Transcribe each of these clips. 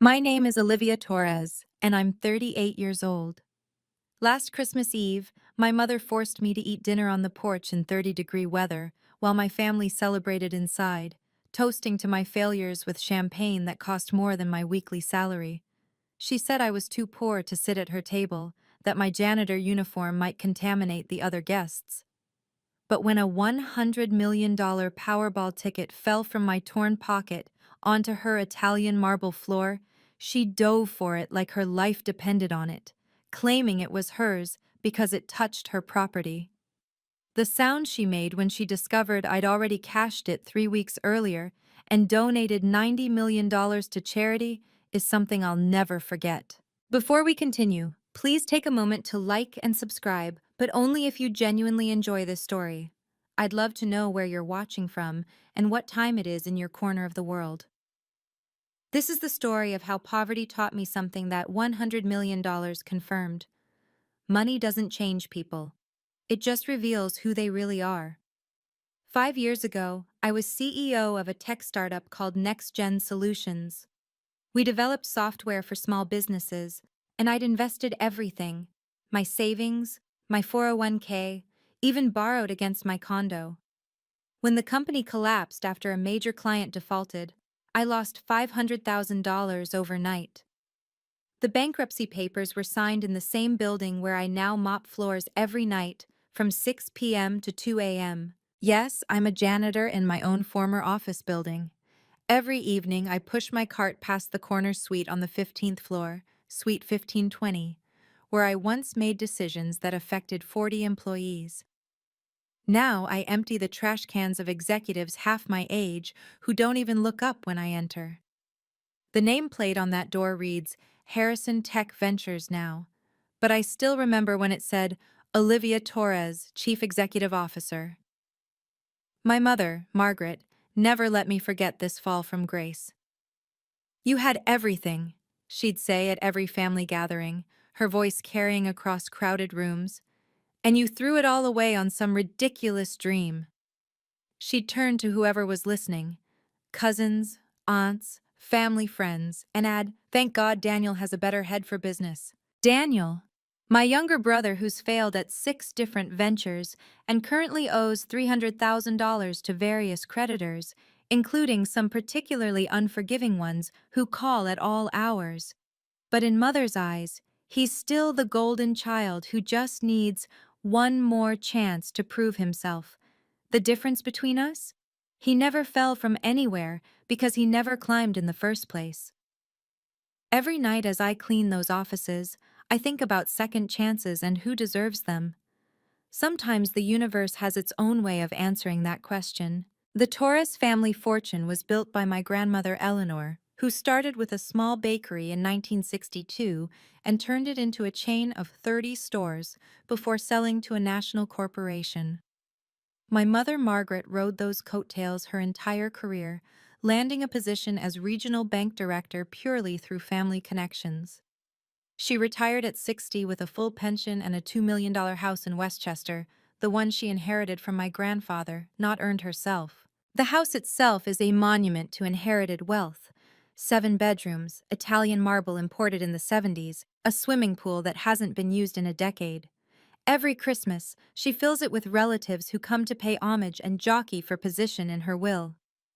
My name is Olivia Torres, and I'm 38 years old. Last Christmas Eve, my mother forced me to eat dinner on the porch in 30-degree weather, while my family celebrated inside, toasting to my failures with champagne that cost more than my weekly salary. She said I was too poor to sit at her table, that my janitor uniform might contaminate the other guests. But when a $100 million Powerball ticket fell from my torn pocket onto her Italian marble floor, she dove for it like her life depended on it, claiming it was hers because it touched her property. The sound she made when she discovered I'd already cashed it 3 weeks earlier and donated $90 million to charity is something I'll never forget. Before we continue, please take a moment to like and subscribe, but only if you genuinely enjoy this story. I'd love to know where you're watching from and what time it is in your corner of the world. This is the story of how poverty taught me something that $100 million confirmed. Money doesn't change people. It just reveals who they really are. 5 years ago, I was CEO of a tech startup called Next Gen Solutions. We developed software for small businesses, and I'd invested everything, my savings, my 401k, even borrowed against my condo. When the company collapsed after a major client defaulted, I lost $500,000 overnight. The bankruptcy papers were signed in the same building where I now mop floors every night from 6 p.m. to 2 a.m. Yes, I'm a janitor in my own former office building. Every evening, I push my cart past the corner suite on the 15th floor, Suite 1520, where I once made decisions that affected 40 employees. Now I empty the trash cans of executives half my age who don't even look up when I enter. The nameplate on that door reads, Harrison Tech Ventures now, but I still remember when it said, Olivia Torres, Chief Executive Officer. My mother, Margaret, never let me forget this fall from grace. You had everything, she'd say at every family gathering, her voice carrying across crowded rooms, and you threw it all away on some ridiculous dream. She'd turn to whoever was listening, cousins, aunts, family friends, and add, thank God Daniel has a better head for business. Daniel, my younger brother who's failed at 6 different ventures and currently owes $300,000 to various creditors, including some particularly unforgiving ones who call at all hours. But in Mother's eyes, he's still the golden child who just needs one more chance to prove himself. The difference between us? He never fell from anywhere because he never climbed in the first place. Every night as I clean those offices, I think about second chances and who deserves them. Sometimes the universe has its own way of answering that question. The Torres family fortune was built by my grandmother Eleanor, who started with a small bakery in 1962 and turned it into a chain of 30 stores before selling to a national corporation. My mother Margaret rode those coattails her entire career, landing a position as regional bank director purely through family connections. She retired at 60 with a full pension and a $2 million house in Westchester, the one she inherited from my grandfather, not earned herself. The house itself is a monument to inherited wealth. 7 bedrooms, Italian marble imported in the 70s, a swimming pool that hasn't been used in a decade. Every Christmas, she fills it with relatives who come to pay homage and jockey for position in her will.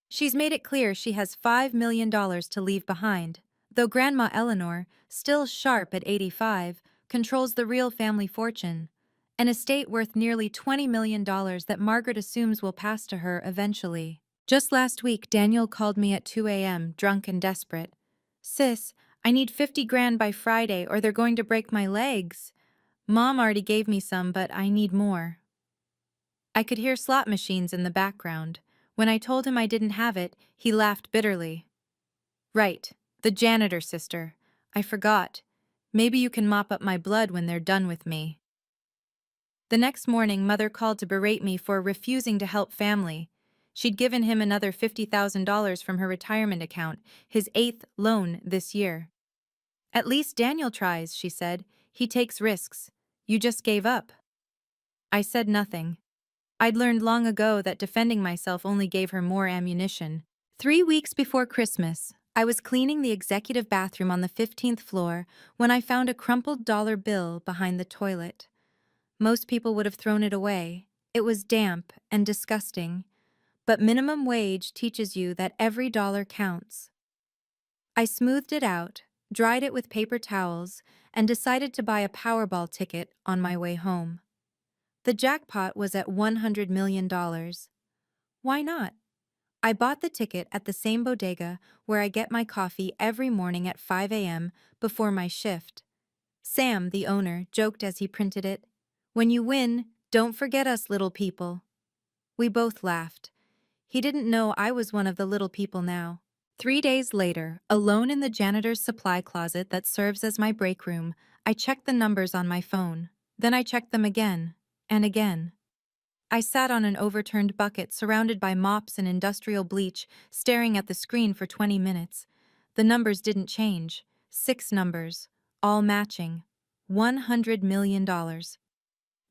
She's made it clear she has $5 million to leave behind, though Grandma Eleanor, still sharp at 85, controls the real family fortune, an estate worth nearly $20 million that Margaret assumes will pass to her eventually. Just last week, Daniel called me at 2 a.m., drunk and desperate. Sis, I need 50 grand by Friday or they're going to break my legs. Mom already gave me some, but I need more. I could hear slot machines in the background. When I told him I didn't have it, he laughed bitterly. Right, the janitor sister. I forgot. Maybe you can mop up my blood when they're done with me. The next morning, Mother called to berate me for refusing to help family. She'd given him another $50,000 from her retirement account, his 8th loan this year. At least Daniel tries, she said. He takes risks. You just gave up. I said nothing. I'd learned long ago that defending myself only gave her more ammunition. 3 weeks before Christmas, I was cleaning the executive bathroom on the 15th floor when I found a crumpled dollar bill behind the toilet. Most people would have thrown it away. It was damp and disgusting. But minimum wage teaches you that every dollar counts. I smoothed it out, dried it with paper towels, and decided to buy a Powerball ticket on my way home. The jackpot was at $100 million. Why not? I bought the ticket at the same bodega where I get my coffee every morning at 5 a.m. before my shift. Sam, the owner, joked as he printed it, "When you win, don't forget us little people." We both laughed. He didn't know I was one of the little people now. 3 days later, alone in the janitor's supply closet that serves as my break room, I checked the numbers on my phone. Then I checked them again and again. I sat on an overturned bucket surrounded by mops and industrial bleach, staring at the screen for 20 minutes. The numbers didn't change. 6 numbers, all matching. $100 million.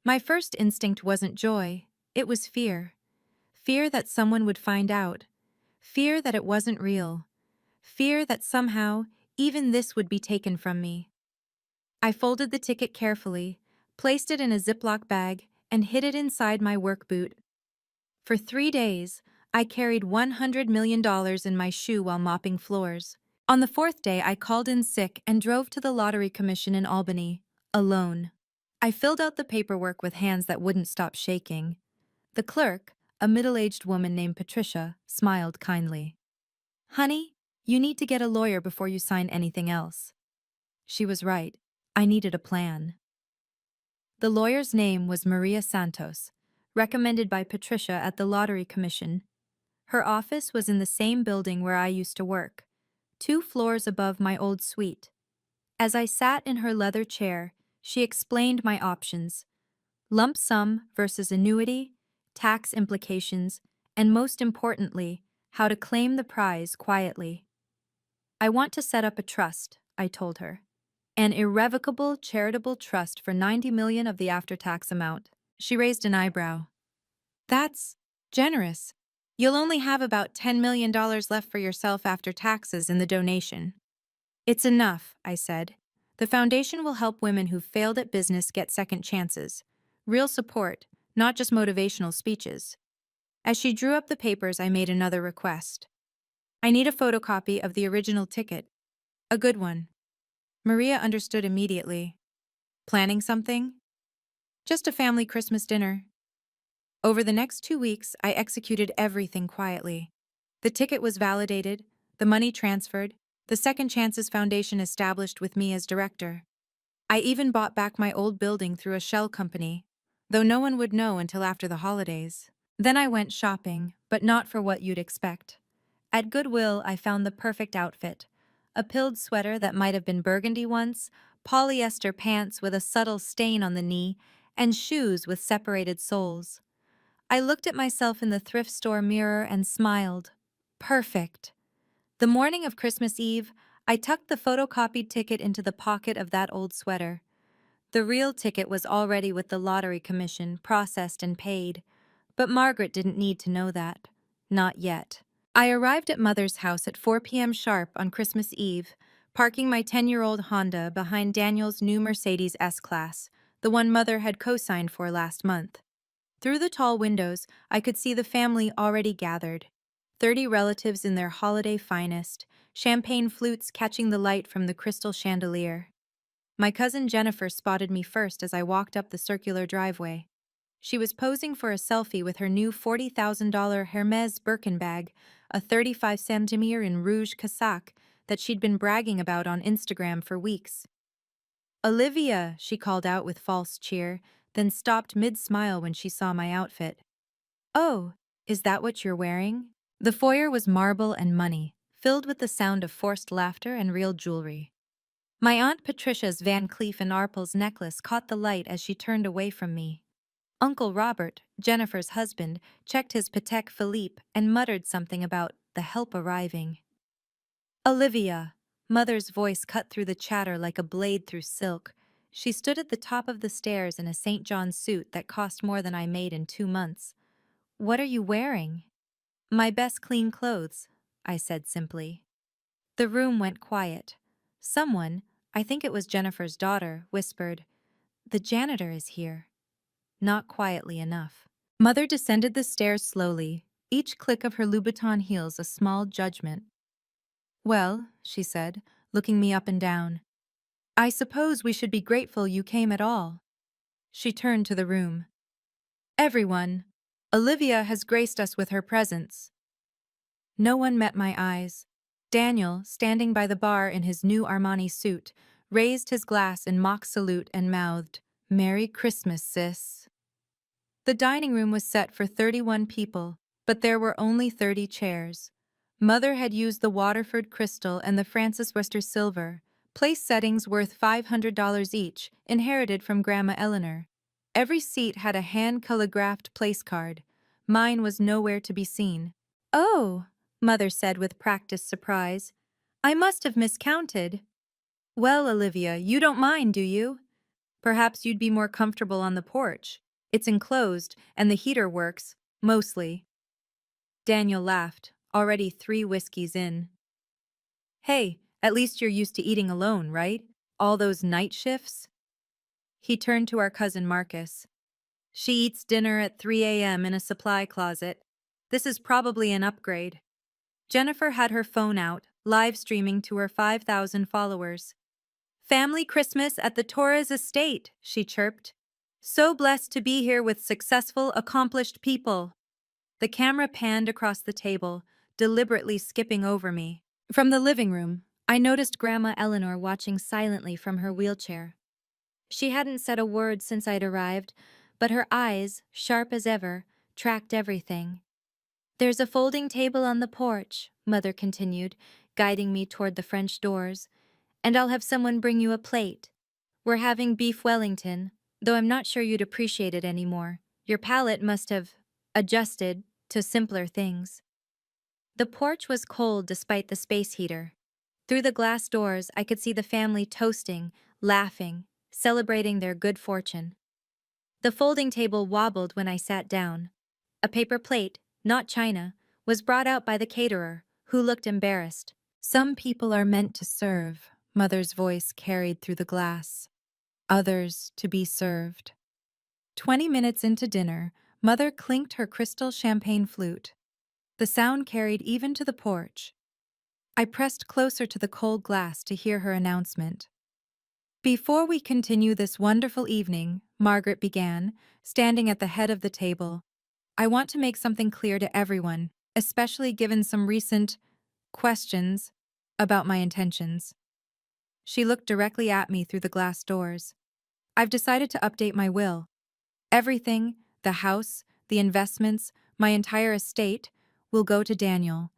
My first instinct wasn't joy, it was fear. Fear that someone would find out. Fear that it wasn't real. Fear that somehow, even this would be taken from me. I folded the ticket carefully, placed it in a Ziploc bag, and hid it inside my work boot. For 3 days, I carried $100 million in my shoe while mopping floors. On the 4th day, I called in sick and drove to the Lottery Commission in Albany, alone. I filled out the paperwork with hands that wouldn't stop shaking. The clerk, a middle-aged woman named Patricia, smiled kindly. "Honey, you need to get a lawyer before you sign anything else." She was right. I needed a plan. The lawyer's name was Maria Santos, recommended by Patricia at the Lottery Commission. Her office was in the same building where I used to work, 2 floors above my old suite. As I sat in her leather chair, she explained my options: lump sum versus annuity, tax implications, and most importantly, how to claim the prize quietly. "I want to set up a trust," I told her. "An irrevocable charitable trust for $90 million of the after-tax amount." She raised an eyebrow. "That's generous. You'll only have about $10 million left for yourself after taxes in the donation." "It's enough," I said. "The foundation will help women who've failed at business get second chances. Real support, not just motivational speeches." As she drew up the papers, I made another request. "I need a photocopy of the original ticket. A good one." Maria understood immediately. "Planning something?" "Just a family Christmas dinner." Over the next 2 weeks, I executed everything quietly. The ticket was validated, the money transferred, the Second Chances Foundation established with me as director. I even bought back my old building through a shell company, though no one would know until after the holidays. Then I went shopping, but not for what you'd expect. At Goodwill, I found the perfect outfit: a pilled sweater that might have been burgundy once, polyester pants with a subtle stain on the knee, and shoes with separated soles. I looked at myself in the thrift store mirror and smiled. Perfect. The morning of Christmas Eve, I tucked the photocopied ticket into the pocket of that old sweater. The real ticket was already with the Lottery Commission, processed and paid. But Margaret didn't need to know that. Not yet. I arrived at Mother's house at 4 p.m. sharp on Christmas Eve, parking my 10-year-old Honda behind Daniel's new Mercedes S-Class, the one Mother had co-signed for last month. Through the tall windows, I could see the family already gathered. 30 relatives in their holiday finest, champagne flutes catching the light from the crystal chandelier. My cousin Jennifer spotted me first as I walked up the circular driveway. She was posing for a selfie with her new $40,000 Hermes Birkin bag, a 35 centimeter in rouge casaque that she'd been bragging about on Instagram for weeks. "Olivia," she called out with false cheer, then stopped mid-smile when she saw my outfit. "Oh, is that what you're wearing?" The foyer was marble and money, filled with the sound of forced laughter and real jewelry. My Aunt Patricia's Van Cleef and Arpels necklace caught the light as she turned away from me. Uncle Robert, Jennifer's husband, checked his Patek Philippe and muttered something about the help arriving. "Olivia," Mother's voice cut through the chatter like a blade through silk. She stood at the top of the stairs in a St. John suit that cost more than I made in 2 months. "What are you wearing?" "My best clean clothes," I said simply. The room went quiet. Someone, I think it was Jennifer's daughter, whispered, "The janitor is here." Not quietly enough. Mother descended the stairs slowly, each click of her Louboutin heels a small judgment. "Well," she said, looking me up and down, "I suppose we should be grateful you came at all." She turned to the room. "Everyone, Olivia has graced us with her presence." No one met my eyes. Daniel, standing by the bar in his new Armani suit, raised his glass in mock salute and mouthed, "Merry Christmas, sis." The dining room was set for 31 people, but there were only 30 chairs. Mother had used the Waterford crystal and the Francis Worcester silver, place settings worth $500 each, inherited from Grandma Eleanor. Every seat had a hand-calligraphed place card. Mine was nowhere to be seen. "Oh," Mother said with practiced surprise, "I must have miscounted." "Well, Olivia, you don't mind, do you? Perhaps you'd be more comfortable on the porch. It's enclosed, and the heater works, mostly." Daniel laughed, already 3 whiskeys in. "Hey, at least you're used to eating alone, right? All those night shifts?" He turned to our cousin Marcus. "She eats dinner at 3 a.m. in a supply closet. This is probably an upgrade." Jennifer had her phone out, live streaming to her 5,000 followers. "Family Christmas at the Torres estate," she chirped. "So blessed to be here with successful, accomplished people." The camera panned across the table, deliberately skipping over me. From the living room, I noticed Grandma Eleanor watching silently from her wheelchair. She hadn't said a word since I'd arrived, but her eyes, sharp as ever, tracked everything. "There's a folding table on the porch," Mother continued, guiding me toward the French doors, "and I'll have someone bring you a plate. We're having beef Wellington, though I'm not sure you'd appreciate it anymore. Your palate must have adjusted to simpler things." The porch was cold despite the space heater. Through the glass doors, I could see the family toasting, laughing, celebrating their good fortune. The folding table wobbled when I sat down. A paper plate, not china, was brought out by the caterer, who looked embarrassed. "Some people are meant to serve," Mother's voice carried through the glass. "Others to be served." 20 minutes into dinner, Mother clinked her crystal champagne flute. The sound carried even to the porch. I pressed closer to the cold glass to hear her announcement. "Before we continue this wonderful evening," Margaret began, standing at the head of the table, "I want to make something clear to everyone, especially given some recent questions about my intentions." She looked directly at me through the glass doors. "I've decided to update my will. Everything, the house, the investments, my entire estate, will go to Daniel.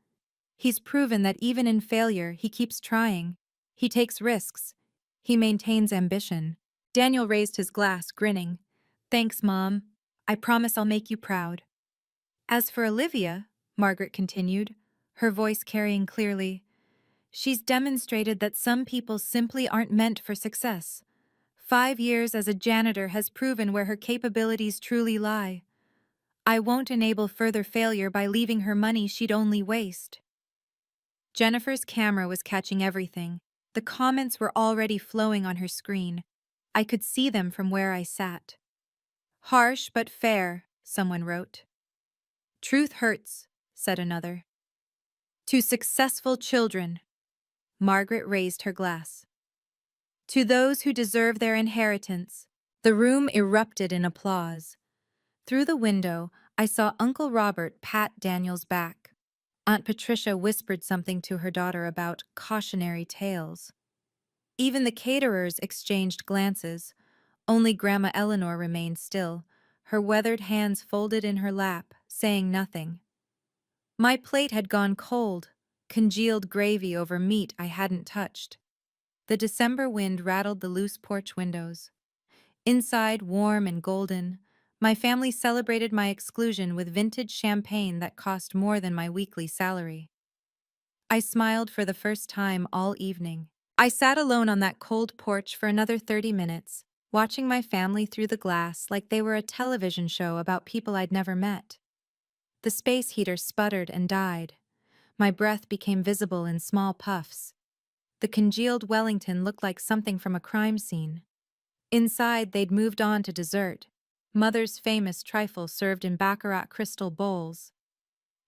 He's proven that even in failure, he keeps trying. He takes risks. He maintains ambition." Daniel raised his glass, grinning. "Thanks, Mom. I promise I'll make you proud." "As for Olivia," Margaret continued, her voice carrying clearly, "she's demonstrated that some people simply aren't meant for success. 5 years as a janitor has proven where her capabilities truly lie. I won't enable further failure by leaving her money she'd only waste." Jennifer's camera was catching everything. The comments were already flowing on her screen. I could see them from where I sat. "Harsh but fair," someone wrote. "Truth hurts," said another. "To successful children," Margaret raised her glass. "To those who deserve their inheritance." The room erupted in applause. Through the window, I saw Uncle Robert pat Daniel's back. Aunt Patricia whispered something to her daughter about cautionary tales. Even the caterers exchanged glances. Only Grandma Eleanor remained still, her weathered hands folded in her lap, saying nothing. My plate had gone cold, congealed gravy over meat I hadn't touched. The December wind rattled the loose porch windows. Inside, warm and golden, my family celebrated my exclusion with vintage champagne that cost more than my weekly salary. I smiled for the first time all evening. I sat alone on that cold porch for another 30 minutes, watching my family through the glass like they were a television show about people I'd never met. The space heater sputtered and died. My breath became visible in small puffs. The congealed Wellington looked like something from a crime scene. Inside, they'd moved on to dessert. Mother's famous trifle served in baccarat crystal bowls.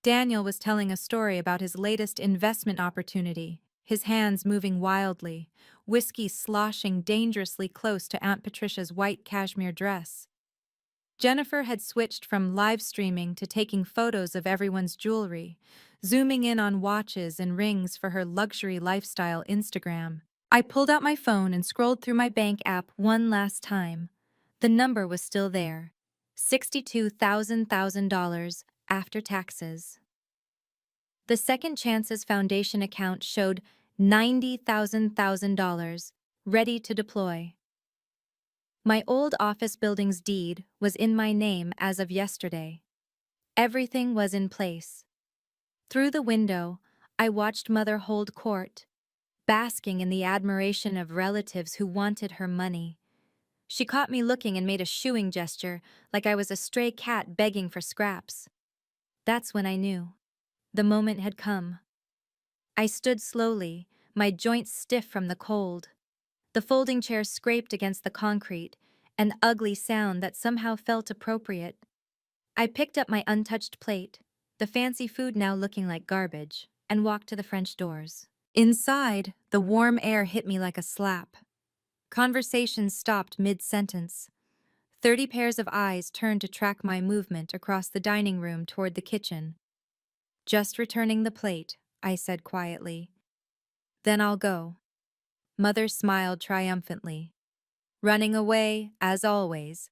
Daniel was telling a story about his latest investment opportunity, his hands moving wildly, whiskey sloshing dangerously close to Aunt Patricia's white cashmere dress. Jennifer had switched from live streaming to taking photos of everyone's jewelry, zooming in on watches and rings for her luxury lifestyle Instagram. I pulled out my phone and scrolled through my bank app one last time. The number was still there. $62,000 after taxes. The Second Chances Foundation account showed $90,000 ready to deploy. My old office building's deed was in my name as of yesterday. Everything was in place. Through the window, I watched Mother hold court, basking in the admiration of relatives who wanted her money. She caught me looking and made a shooing gesture, like I was a stray cat begging for scraps. That's when I knew. The moment had come. I stood slowly, my joints stiff from the cold. The folding chair scraped against the concrete, an ugly sound that somehow felt appropriate. I picked up my untouched plate, the fancy food now looking like garbage, and walked to the French doors. Inside, the warm air hit me like a slap. Conversation stopped mid-sentence. 30 pairs of eyes turned to track my movement across the dining room toward the kitchen. "Just returning the plate," I said quietly. "Then I'll go." Mother smiled triumphantly. "Running away, as always."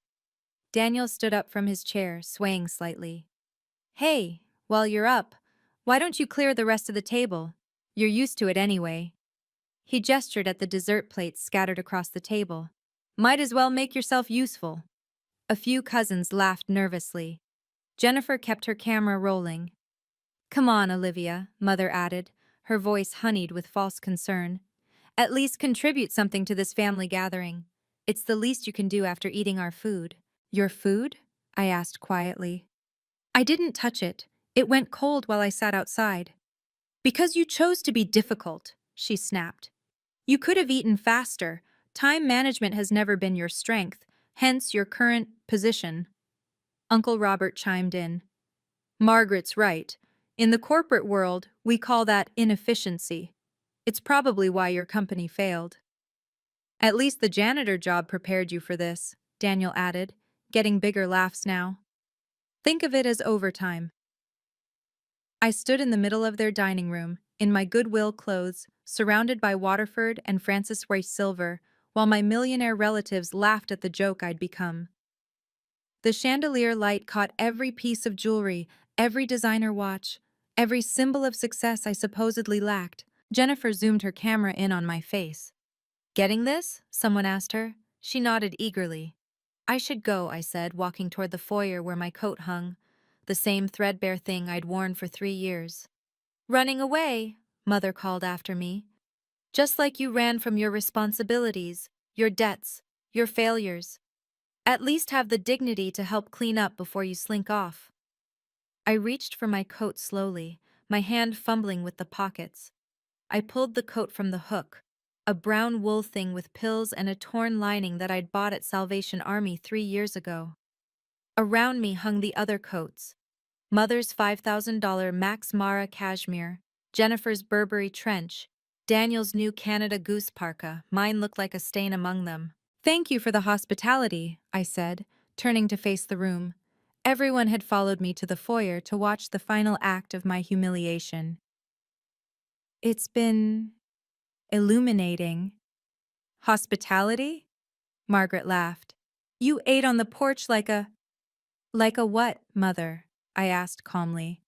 Daniel stood up from his chair, swaying slightly. "Hey, while you're up, why don't you clear the rest of the table? You're used to it anyway." He gestured at the dessert plates scattered across the table. "Might as well make yourself useful." A few cousins laughed nervously. Jennifer kept her camera rolling. "Come on, Olivia," Mother added, her voice honeyed with false concern. "At least contribute something to this family gathering. It's the least you can do after eating our food." "Your food?" I asked quietly. "I didn't touch it. It went cold while I sat outside." "Because you chose to be difficult," she snapped. "You could have eaten faster. Time management has never been your strength, hence your current position." Uncle Robert chimed in. "Margaret's right. In the corporate world, we call that inefficiency. It's probably why your company failed." "At least the janitor job prepared you for this," Daniel added, getting bigger laughs now. "Think of it as overtime." I stood in the middle of their dining room, in my Goodwill clothes, surrounded by Waterford and Francis Way silver, while my millionaire relatives laughed at the joke I'd become. The chandelier light caught every piece of jewelry, every designer watch, every symbol of success I supposedly lacked. Jennifer zoomed her camera in on my face. "Getting this?" someone asked her. She nodded eagerly. "I should go," I said, walking toward the foyer where my coat hung, the same threadbare thing I'd worn for 3 years. "Running away," Mother called after me. "Just like you ran from your responsibilities, your debts, your failures. At least have the dignity to help clean up before you slink off." I reached for my coat slowly, my hand fumbling with the pockets. I pulled the coat from the hook, a brown wool thing with pills and a torn lining that I'd bought at Salvation Army 3 years ago. Around me hung the other coats. Mother's $5,000 Max Mara cashmere, Jennifer's Burberry trench, Daniel's new Canada Goose parka. Mine looked like a stain among them. "Thank you for the hospitality," I said, turning to face the room. Everyone had followed me to the foyer to watch the final act of my humiliation. "It's been illuminating." "Hospitality?" Margaret laughed. "You ate on the porch like a—" "Like a what, Mother?" I asked calmly.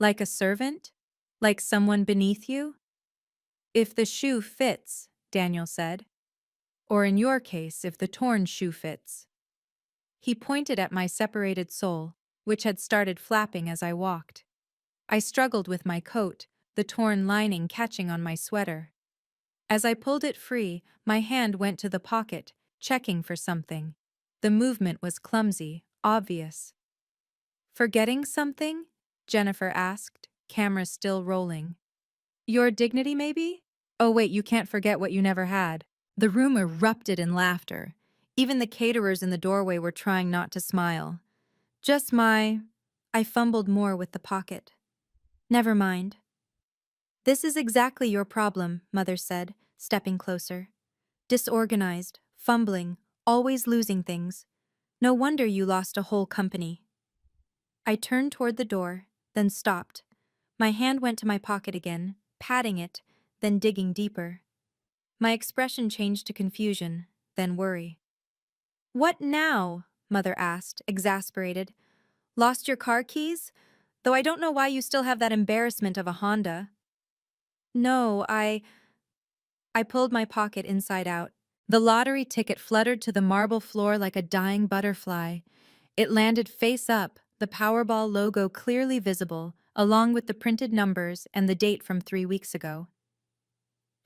"Like a servant? Like someone beneath you?" "If the shoe fits," Daniel said. "Or in your case, if the torn shoe fits." He pointed at my separated sole, which had started flapping as I walked. I struggled with my coat, the torn lining catching on my sweater. As I pulled it free, my hand went to the pocket, checking for something. The movement was clumsy, obvious. "Forgetting something?" Jennifer asked. camera still rolling. Your dignity, maybe? Oh, wait, you can't forget what you never had. The room erupted in laughter. Even the caterers in the doorway were trying not to smile. Just my... I fumbled more with the pocket. Never mind. This is exactly your problem, Mother said, stepping closer. Disorganized, fumbling, always losing things. No wonder you lost a whole company. I turned toward the door, then stopped. My hand went to my pocket again, patting it, then digging deeper. My expression changed to confusion, then worry. What now? Mother asked, exasperated. Lost your car keys? Though I don't know why you still have that embarrassment of a Honda. No, I pulled my pocket inside out. The lottery ticket fluttered to the marble floor like a dying butterfly. It landed face up, the Powerball logo clearly visible, along with the printed numbers and the date from 3 weeks ago.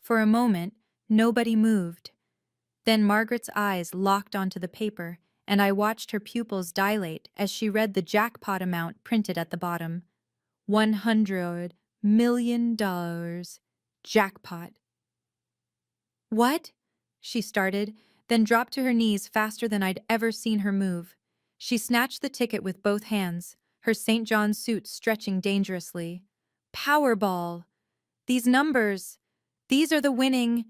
For a moment, nobody moved. Then Margaret's eyes locked onto the paper, and I watched her pupils dilate as she read the jackpot amount printed at the bottom. $100 million. Jackpot. What? She started, then dropped to her knees faster than I'd ever seen her move. She snatched the ticket with both hands, her St. John's suit stretching dangerously. Powerball! These numbers! These are the winning...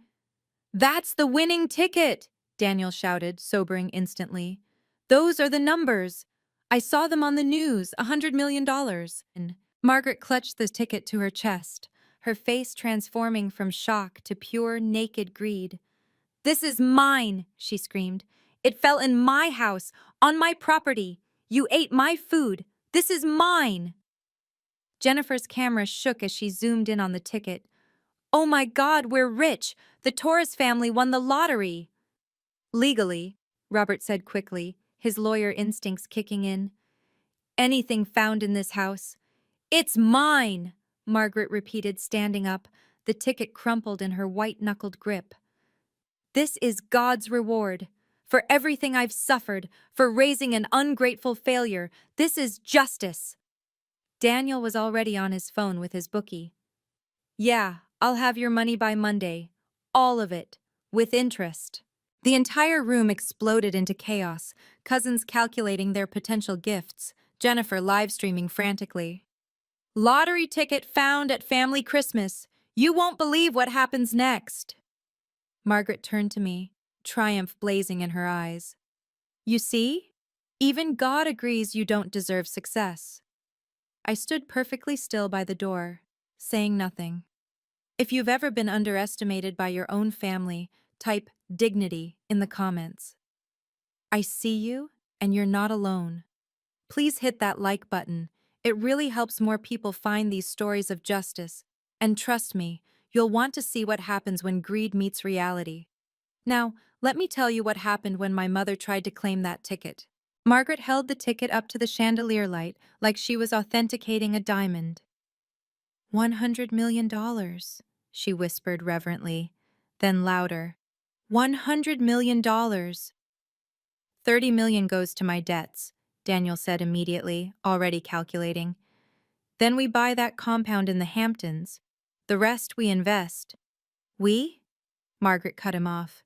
That's the winning ticket! Daniel shouted, sobering instantly. Those are the numbers! I saw them on the news, $100 million. Margaret clutched the ticket to her chest, her face transforming from shock to pure, naked greed. This is mine, she screamed. It fell in my house, on my property. You ate my food. This is mine. Jennifer's camera shook as she zoomed in on the ticket. Oh my God, we're rich. The Torres family won the lottery. Legally, Robert said quickly, his lawyer instincts kicking in. Anything found in this house. It's mine, Margaret repeated, standing up, the ticket crumpled in her white-knuckled grip. This is God's reward. For everything I've suffered, for raising an ungrateful failure, this is justice. Daniel was already on his phone with his bookie. Yeah, I'll have your money by Monday. All of it. With interest. The entire room exploded into chaos, cousins calculating their potential gifts, Jennifer live-streaming frantically. Lottery ticket found at family Christmas. You won't believe what happens next. Margaret turned to me, triumph blazing in her eyes. You see? Even God agrees you don't deserve success. I stood perfectly still by the door, saying nothing. If you've ever been underestimated by your own family, type dignity in the comments. I see you, and you're not alone. Please hit that like button. It really helps more people find these stories of justice. And trust me, you'll want to see what happens when greed meets reality. Now, let me tell you what happened when my mother tried to claim that ticket. Margaret held the ticket up to the chandelier light like she was authenticating a diamond. $100 million, she whispered reverently, then louder. $100 million. $30 million goes to my debts, Daniel said immediately, already calculating. Then we buy that compound in the Hamptons. The rest we invest. We? Margaret cut him off.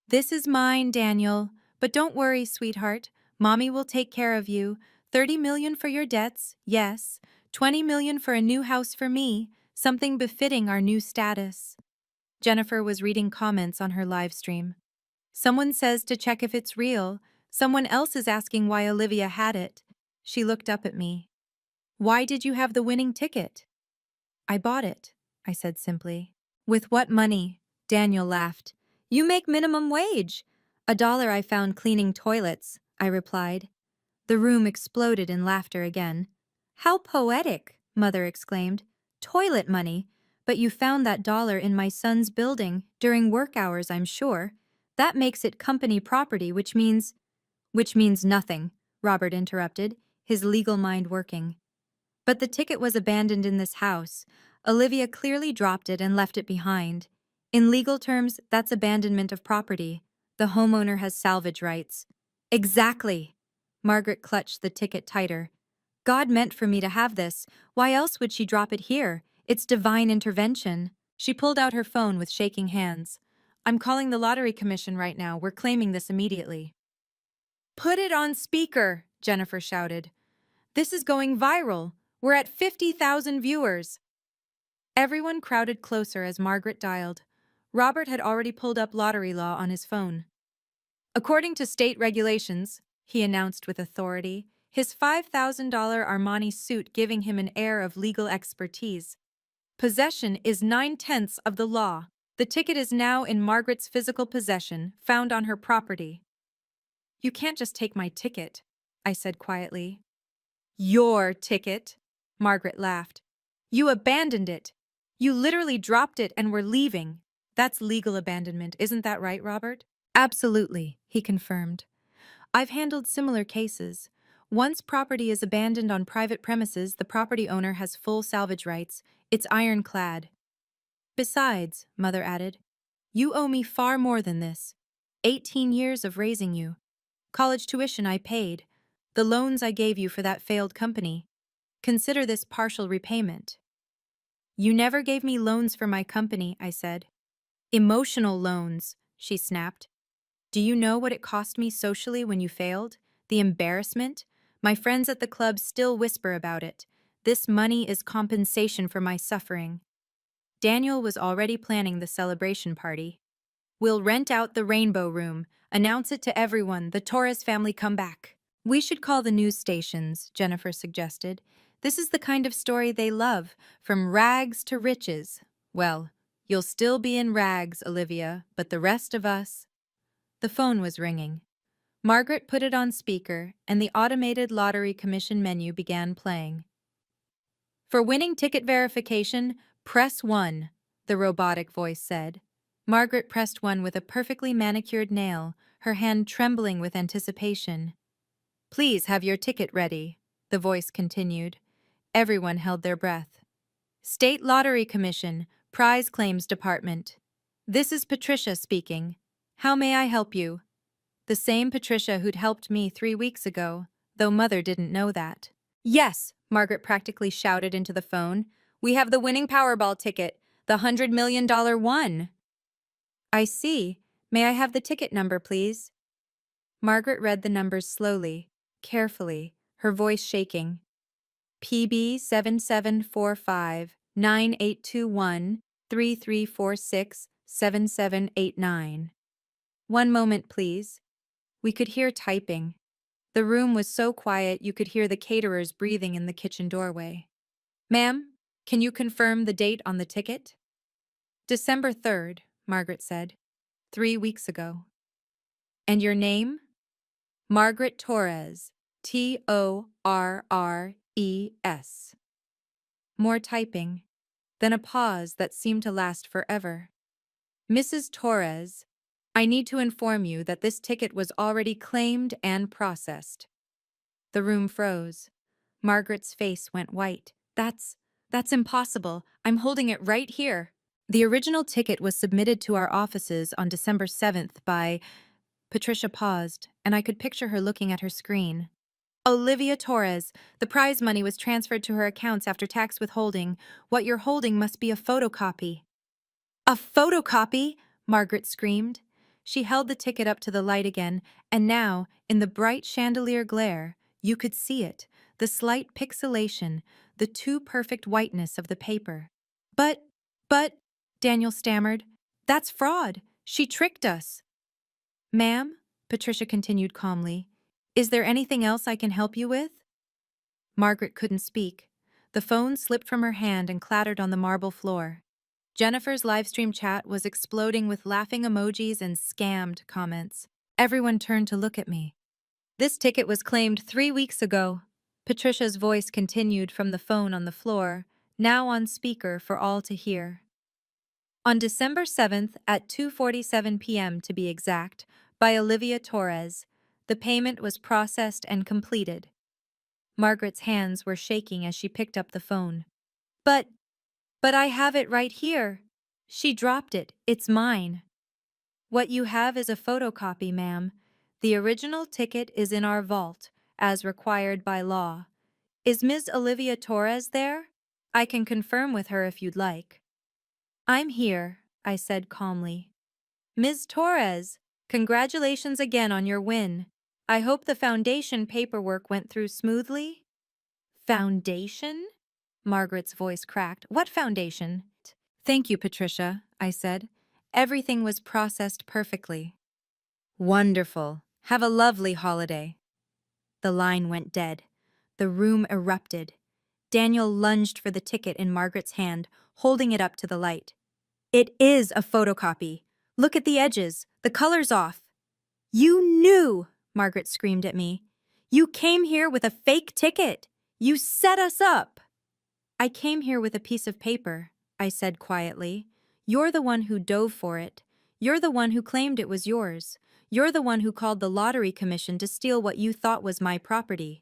This is mine, Daniel. But don't worry, sweetheart. Mommy will take care of you. $30 million for your debts, yes. $20 million for a new house for me, something befitting our new status. Jennifer was reading comments on her live stream. Someone says to check if it's real. Someone else is asking why Olivia had it. She looked up at me. Why did you have the winning ticket? I bought it, I said simply. With what money? Daniel laughed. You make minimum wage. $1 I found cleaning toilets, I replied. The room exploded in laughter again. How poetic, Mother exclaimed. Toilet money. But you found that dollar in my son's building, during work hours, I'm sure. That makes it company property, which means nothing, Robert interrupted, his legal mind working. But the ticket was abandoned in this house. Olivia clearly dropped it and left it behind. In legal terms, that's abandonment of property. The homeowner has salvage rights. Exactly. Margaret clutched the ticket tighter. God meant for me to have this. Why else would she drop it here? It's divine intervention. She pulled out her phone with shaking hands. I'm calling the lottery commission right now. We're claiming this immediately. Put it on speaker, Jennifer shouted. This is going viral. We're at 50,000 viewers. Everyone crowded closer as Margaret dialed. Robert had already pulled up lottery law on his phone. According to state regulations, he announced with authority, his $5,000 Armani suit giving him an air of legal expertise. Possession is 9/10 of the law. The ticket is now in Margaret's physical possession, found on her property. You can't just take my ticket, I said quietly. Your ticket, Margaret laughed. You abandoned it. You literally dropped it and were leaving. That's legal abandonment, isn't that right, Robert? Absolutely, he confirmed. I've handled similar cases. Once property is abandoned on private premises, the property owner has full salvage rights. It's ironclad. Besides, Mother added, you owe me far more than this. 18 years of raising you. College tuition I paid. The loans I gave you for that failed company. Consider this partial repayment. You never gave me loans for my company, I said. Emotional loans, she snapped. Do you know what it cost me socially when you failed? The embarrassment? My friends at the club still whisper about it. This money is compensation for my suffering. Daniel was already planning the celebration party. We'll rent out the Rainbow Room, announce it to everyone, the Torres family come back. We should call the news stations, Jennifer suggested. This is the kind of story they love, from rags to riches. Well, you'll still be in rags, Olivia, but the rest of us... The phone was ringing. Margaret put it on speaker, and the automated lottery commission menu began playing. For winning ticket verification, press 1, the robotic voice said. Margaret pressed 1 with a perfectly manicured nail, her hand trembling with anticipation. Please have your ticket ready, the voice continued. Everyone held their breath. State Lottery Commission, Prize Claims Department. This is Patricia speaking. How may I help you? The same Patricia who'd helped me 3 weeks ago, though Mother didn't know that. Yes, Margaret practically shouted into the phone. We have the winning Powerball ticket, the $100 million one. I see. May I have the ticket number, please? Margaret read the numbers slowly, carefully, her voice shaking. PB 7745 9821 3346 7789. One moment, please. We could hear typing. The room was so quiet you could hear the caterers breathing in the kitchen doorway. Ma'am, can you confirm the date on the ticket? December 3rd, Margaret said. 3 weeks ago. And your name? Margaret Torres. Torres. More typing, then a pause that seemed to last forever. Mrs. Torres, I need to inform you that this ticket was already claimed and processed. The room froze. Margaret's face went white. That's impossible. I'm holding it right here. The original ticket was submitted to our offices on December 7th by... Patricia paused, and I could picture her looking at her screen. Olivia Torres. The prize money was transferred to her accounts after tax withholding. What you're holding must be a photocopy. A photocopy? Margaret screamed. She held the ticket up to the light again, and now, in the bright chandelier glare, you could see it, the slight pixelation, the too perfect whiteness of the paper. But, Daniel stammered, that's fraud. She tricked us. Ma'am, Patricia continued calmly, is there anything else I can help you with? Margaret couldn't speak. The phone slipped from her hand and clattered on the marble floor. Jennifer's livestream chat was exploding with laughing emojis and scammed comments. Everyone turned to look at me. This ticket was claimed 3 weeks ago. Patricia's voice continued from the phone on the floor, now on speaker for all to hear. On December 7th at 2:47 p.m. to be exact, by Olivia Torres, the payment was processed and completed. Margaret's hands were shaking as she picked up the phone. But I have it right here. She dropped it. It's mine. What you have is a photocopy, ma'am. The original ticket is in our vault, as required by law. Is Ms. Olivia Torres there? I can confirm with her if you'd like. I'm here, I said calmly. Ms. Torres, congratulations again on your win. I hope the foundation paperwork went through smoothly. Foundation? Margaret's voice cracked. What foundation? Thank you, Patricia, I said. Everything was processed perfectly. Wonderful. Have a lovely holiday. The line went dead. The room erupted. Daniel lunged for the ticket in Margaret's hand, holding it up to the light. It is a photocopy. Look at the edges. The color's off. You knew, Margaret screamed at me. You came here with a fake ticket. You set us up. I came here with a piece of paper, I said quietly. You're the one who dove for it. You're the one who claimed it was yours. You're the one who called the lottery commission to steal what you thought was my property.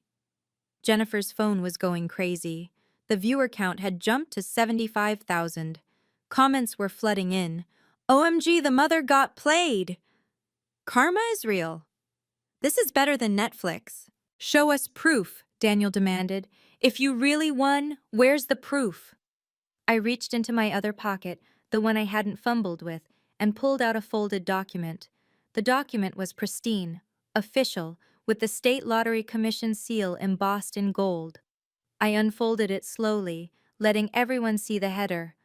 Jennifer's phone was going crazy. The viewer count had jumped to 75,000. Comments were flooding in. OMG, the mother got played. Karma is real. This is better than Netflix. Show us proof, Daniel demanded. If you really won, where's the proof? I reached into my other pocket, the one I hadn't fumbled with, and pulled out a folded document. The document was pristine, official, with the State Lottery Commission seal embossed in gold. I unfolded it slowly, letting everyone see the header.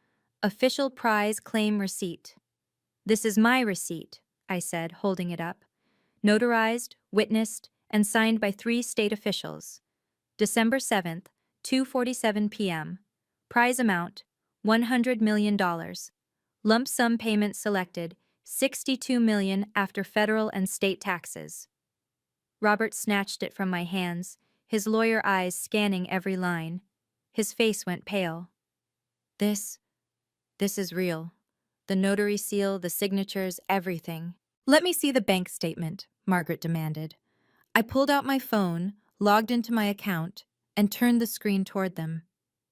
Official prize claim receipt. This is my receipt, I said, holding it up. Notarized, witnessed, and signed by 3 state officials. December 7th, 2:47 p.m. Prize amount, $100 million. Lump sum payment selected, $62 million after federal and state taxes. Robert snatched it from my hands, his lawyer eyes scanning every line. His face went pale. This is real. The notary seal, the signatures, everything. Let me see the bank statement, Margaret demanded. I pulled out my phone, logged into my account, and turned the screen toward them.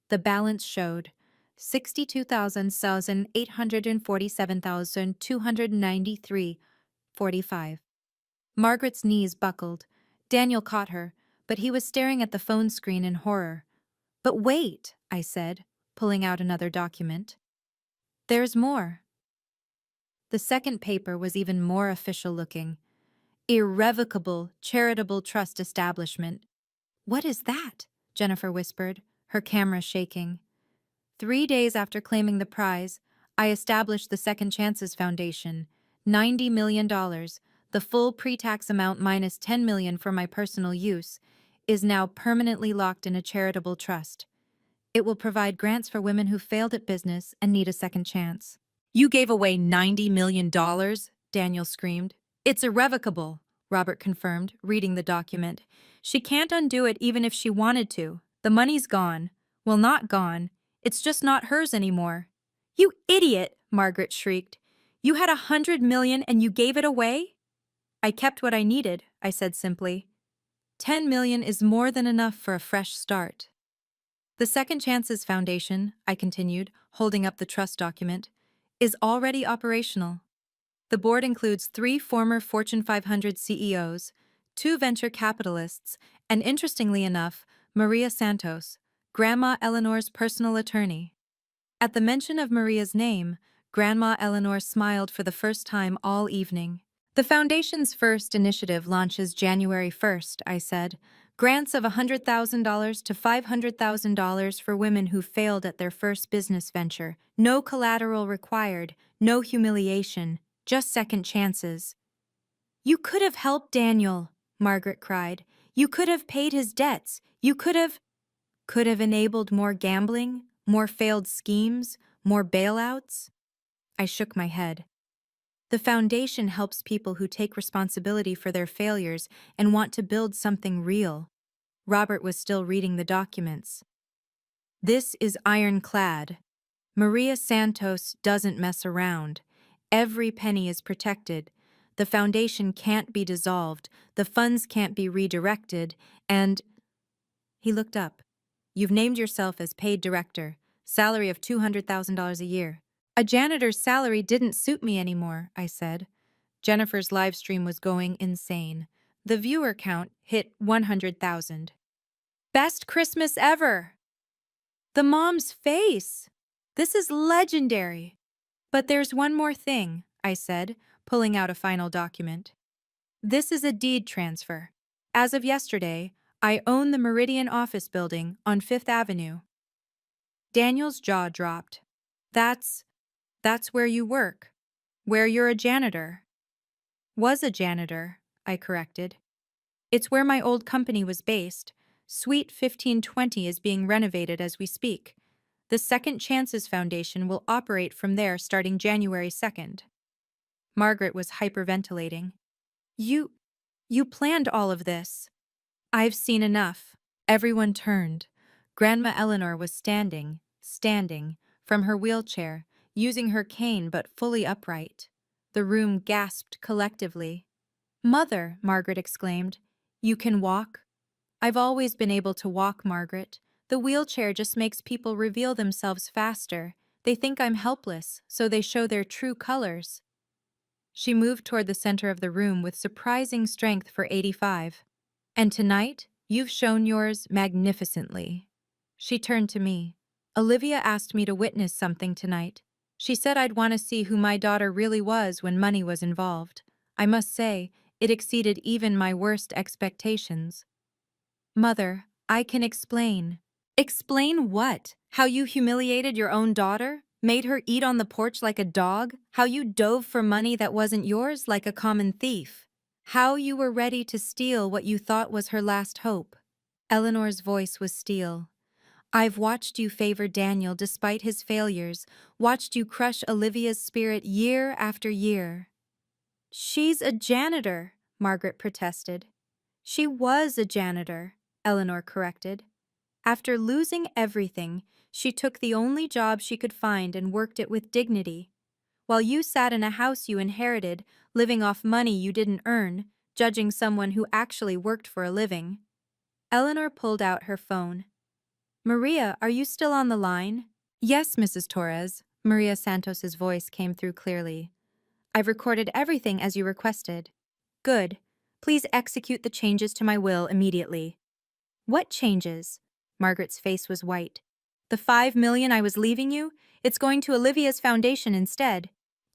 The balance showed 62,847,293.45. Margaret's knees buckled. Daniel caught her, but he was staring at the phone screen in horror. But wait, I said, pulling out another document. There's more. The second paper was even more official-looking. Irrevocable Charitable Trust Establishment. What is that? Jennifer whispered, her camera shaking. 3 days after claiming the prize, I established the Second Chances Foundation. $90 million, the full pre-tax amount minus $10 million for my personal use, is now permanently locked in a charitable trust. It will provide grants for women who failed at business and need a second chance. You gave away $90 million? Daniel screamed. It's irrevocable, Robert confirmed, reading the document. She can't undo it even if she wanted to. The money's gone. Well, not gone. It's just not hers anymore. You idiot, Margaret shrieked. You had $100 million and you gave it away? I kept what I needed, I said simply. $10 million is more than enough for a fresh start. The Second Chances Foundation, I continued, holding up the trust document, is already operational. The board includes 3 former Fortune 500 CEOs, 2 venture capitalists, and interestingly enough, Maria Santos, Grandma Eleanor's personal attorney. At the mention of Maria's name, Grandma Eleanor smiled for the first time all evening. The foundation's first initiative launches January 1st, I said. Grants of $100,000 to $500,000 for women who failed at their first business venture. No collateral required, no humiliation, just second chances. You could have helped Daniel, Margaret cried. You could have paid his debts. You could have enabled more gambling, more failed schemes, more bailouts. I shook my head. The foundation helps people who take responsibility for their failures and want to build something real. Robert was still reading the documents. This is ironclad. Maria Santos doesn't mess around. Every penny is protected. The foundation can't be dissolved, the funds can't be redirected, and… He looked up. You've named yourself as paid director, salary of $200,000 a year. A janitor's salary didn't suit me anymore, I said. Jennifer's live stream was going insane. The viewer count hit 100,000. Best Christmas ever! The mom's face! This is legendary! But there's one more thing, I said, pulling out a final document. This is a deed transfer. As of yesterday, I own the Meridian office building on Fifth Avenue. Daniel's jaw dropped. That's where you work. Where you're a janitor. Was a janitor, I corrected. It's where my old company was based. Suite 1520 is being renovated as we speak. The Second Chances Foundation will operate from there starting January 2nd. Margaret was hyperventilating. You planned all of this. I've seen enough. Everyone turned. Grandma Eleanor was standing, from her wheelchair, using her cane but fully upright. The room gasped collectively. Mother, Margaret exclaimed. You can walk? I've always been able to walk, Margaret. The wheelchair just makes people reveal themselves faster. They think I'm helpless, so they show their true colors. She moved toward the center of the room with surprising strength for 85. And tonight, you've shown yours magnificently. She turned to me. Olivia asked me to witness something tonight. She said I'd want to see who my daughter really was when money was involved. I must say, it exceeded even my worst expectations. Mother, I can explain. Explain what? How you humiliated your own daughter? Made her eat on the porch like a dog? How you dove for money that wasn't yours like a common thief? How you were ready to steal what you thought was her last hope? Eleanor's voice was steel. I've watched you favor Daniel despite his failures, watched you crush Olivia's spirit year after year. She's a janitor, Margaret protested. She was a janitor, Eleanor corrected. After losing everything, she took the only job she could find and worked it with dignity. While you sat in a house you inherited, living off money you didn't earn, judging someone who actually worked for a living. Eleanor pulled out her phone. Maria, are you still on the line? Yes, Mrs. Torres. Maria Santos's voice came through clearly. I've recorded everything as you requested. Good. Please execute the changes to my will immediately. What changes? Margaret's face was white. The $5 million I was leaving you? It's going to Olivia's foundation instead.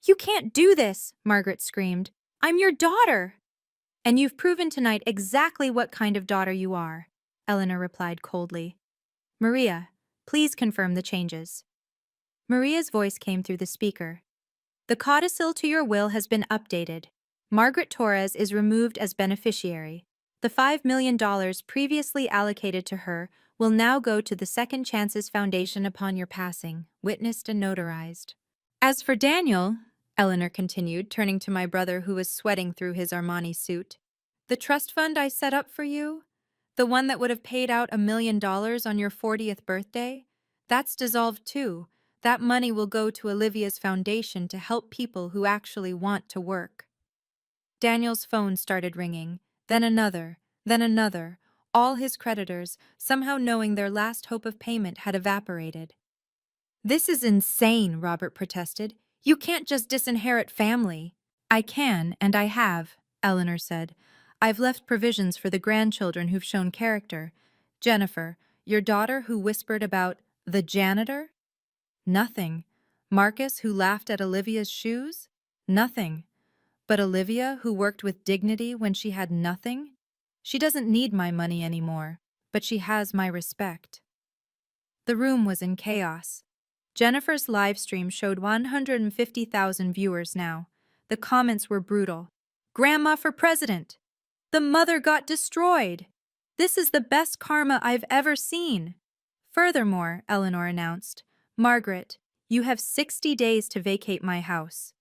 You can't do this, Margaret screamed. I'm your daughter. And you've proven tonight exactly what kind of daughter you are, Eleanor replied coldly. Maria, please confirm the changes. Maria's voice came through the speaker. The codicil to your will has been updated. Margaret Torres is removed as beneficiary. The $5 million previously allocated to her will now go to the Second Chances Foundation upon your passing, witnessed and notarized. As for Daniel, Eleanor continued, turning to my brother who was sweating through his Armani suit, the trust fund I set up for you, the one that would have paid out $1 million on your 40th birthday, that's dissolved too. That money will go to Olivia's foundation to help people who actually want to work. Daniel's phone started ringing, then another, all his creditors, somehow knowing their last hope of payment had evaporated. This is insane, Robert protested. You can't just disinherit family. I can, and I have, Eleanor said. I've left provisions for the grandchildren who've shown character. Jennifer, your daughter who whispered about the janitor? Nothing. Marcus, who laughed at Olivia's shoes? Nothing. But Olivia, who worked with dignity when she had nothing? She doesn't need my money anymore, but she has my respect. The room was in chaos. Jennifer's live stream showed 150,000 viewers now. The comments were brutal. Grandma for president! The mother got destroyed! This is the best karma I've ever seen! Furthermore, Eleanor announced, Margaret, you have 60 days to vacate my house.